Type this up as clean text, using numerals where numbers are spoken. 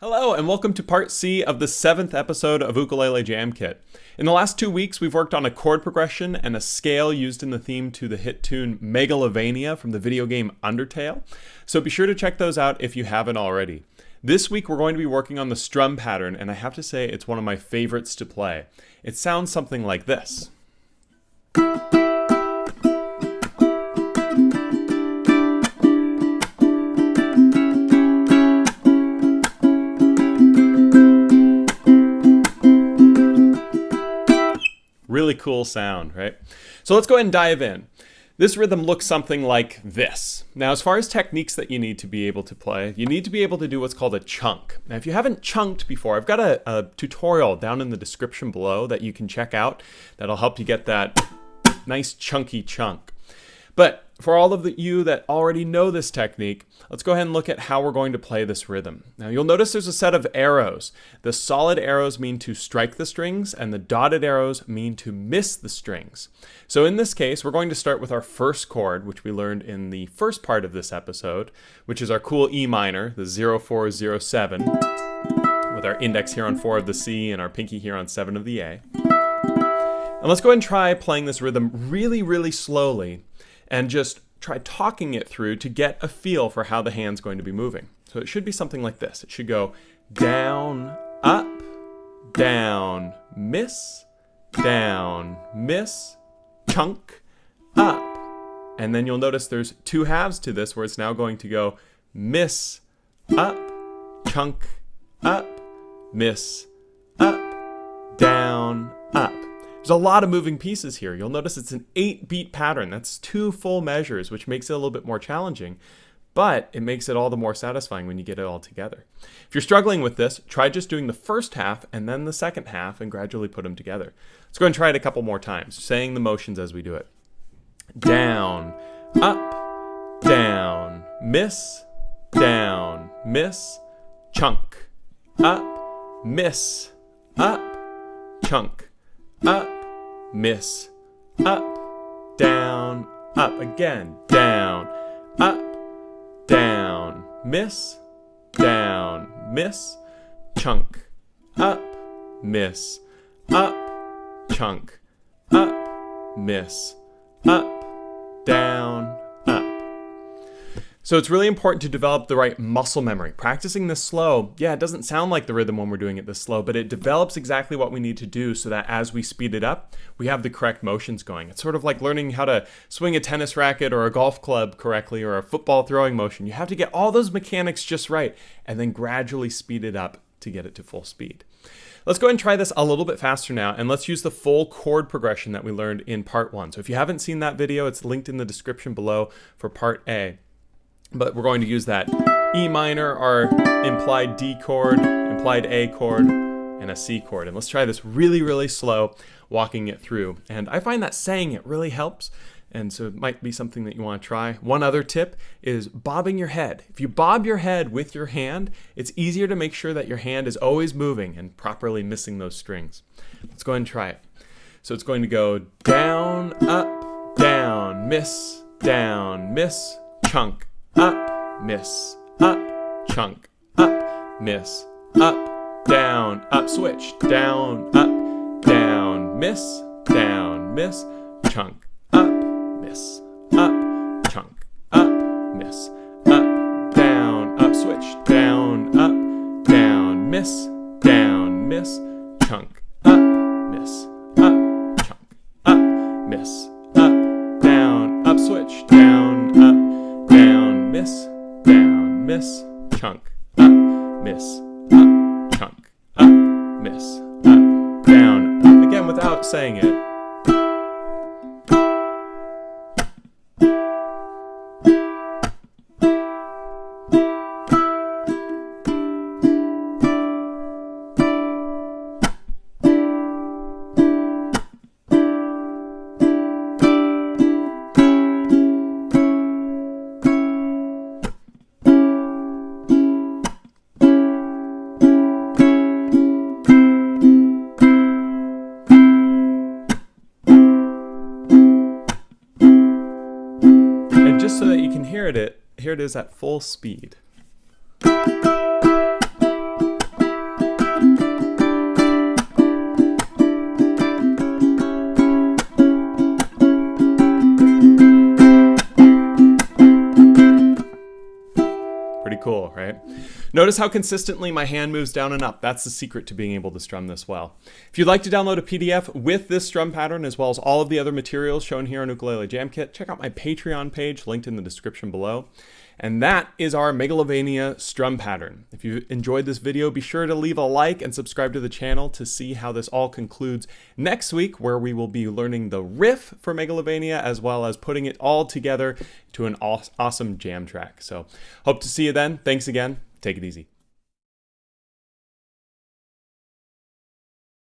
Hello, and welcome to part C of the 7th episode of Ukulele Jam Kit. In the last 2 weeks, we've worked on a chord progression and a scale used in the theme to the hit tune Megalovania from the video game Undertale, so be sure to check those out if you haven't already. This week, we're going to be working on the strum pattern, and I have to say it's one of my favorites to play. It sounds something like this. Really cool sound, right? So let's go ahead and dive in. This rhythm looks something like this. Now, as far as techniques that you need to be able to play, you need to be able to do what's called a chunk. Now, if you haven't chunked before, I've got a tutorial down in the description below that you can check out that'll help you get that nice chunky chunk. But for all of you that already know this technique, let's go ahead and look at how we're going to play this rhythm. Now you'll notice there's a set of arrows. The solid arrows mean to strike the strings, and the dotted arrows mean to miss the strings. So in this case, we're going to start with our first chord, which we learned in the first part of this episode, which is our cool E minor, the 0407, with our index here on 4 of the C and our pinky here on 7 of the A. And let's go ahead and try playing this rhythm really, really slowly, and just try talking it through to get a feel for how the hand's going to be moving. So it should be something like this. It should go down, up, down, miss, chunk, up. And then you'll notice there's 2 halves to this where it's now going to go miss, up, chunk, up, miss, up, down, up. There's a lot of moving pieces here. You'll notice it's an 8-beat pattern. That's 2 full measures, which makes it a little bit more challenging, but it makes it all the more satisfying when you get it all together. If you're struggling with this, try just doing the first half and then the second half and gradually put them together. Let's go and try it a couple more times, saying the motions as we do it. Down, up, down, miss, chunk, up, miss, up, chunk, up, miss, up, down, up. Again, down, up, down, miss, chunk, up, miss, up, chunk, up, miss, up, down, up. So it's really important to develop the right muscle memory. Practicing this slow, it doesn't sound like the rhythm when we're doing it this slow, but it develops exactly what we need to do so that as we speed it up, we have the correct motions going. It's sort of like learning how to swing a tennis racket or a golf club correctly or a football throwing motion. You have to get all those mechanics just right and then gradually speed it up to get it to full speed. Let's go ahead and try this a little bit faster now, and let's use the full chord progression that we learned in part 1. So if you haven't seen that video, it's linked in the description below for part A. But we're going to use that E minor, our implied D chord, implied A chord, and a C chord. And let's try this really, really slow, walking it through. And I find that saying it really helps, and so it might be something that you want to try. One other tip is bobbing your head. If you bob your head with your hand, it's easier to make sure that your hand is always moving and properly missing those strings. Let's go ahead and try it. So it's going to go down, miss, chunk, up, miss, up, chunk, up, miss, up, down, up, switch, down, miss, chunk, up, miss, up, chunk, up, miss, up, down, up, switch, down, miss, chunk, up, miss, up, chunk, up, miss, up, down, up, switch, down, miss, chunk, up, miss, up, chunk, up, miss, up, down, up. Again, without saying it. Just so that you can hear it here it is at full speed. Pretty cool, right? Notice how consistently my hand moves down and up. That's the secret to being able to strum this well. If you'd like to download a PDF with this strum pattern, as well as all of the other materials shown here on Ukulele Jam Kit, check out my Patreon page, linked in the description below. And that is our Megalovania strum pattern. If you enjoyed this video, be sure to leave a like and subscribe to the channel to see how this all concludes next week, where we will be learning the riff for Megalovania, as well as putting it all together to an awesome jam track. So hope to see you then. Thanks again. Take it easy.